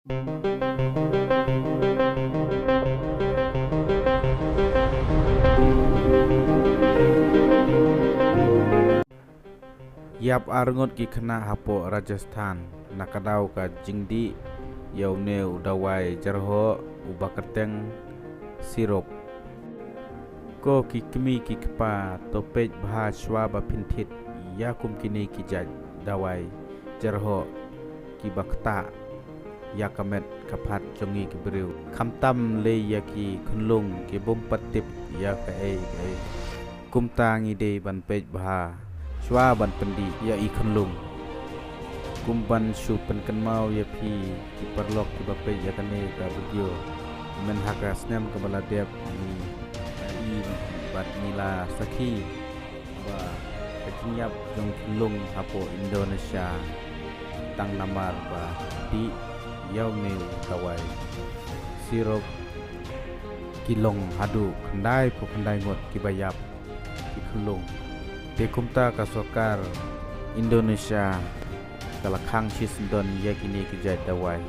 Yap arngot ki khana hapo Rajasthan nakadau ka jingdi yaune udawai jarho ubakateng sirop ko ki kmi ki kpa topej bha shwa ba phinthit yakum kini ki jaj dawai jarho ki bakta yakamet kaphat jongi ki briu khamtam le yaki khunlung ki bum patip ya ka ei kumta ngi de ban pej bha shwa ban pendi ya i khunlung kumban shu pen kan mau ya phi ki parlok ki bape ya kane ka video men haka snem ka bala dep ni i bat nila sakhi ba kajinyap jong khunlung hapo Indonesia tang namar ba di yau ne kawai sirop kilong hadu khandai ko khandai ngot ki bayap ki khunlung Dekumta kasokar Indonesia kalakhang sisdon yakini kijai dawai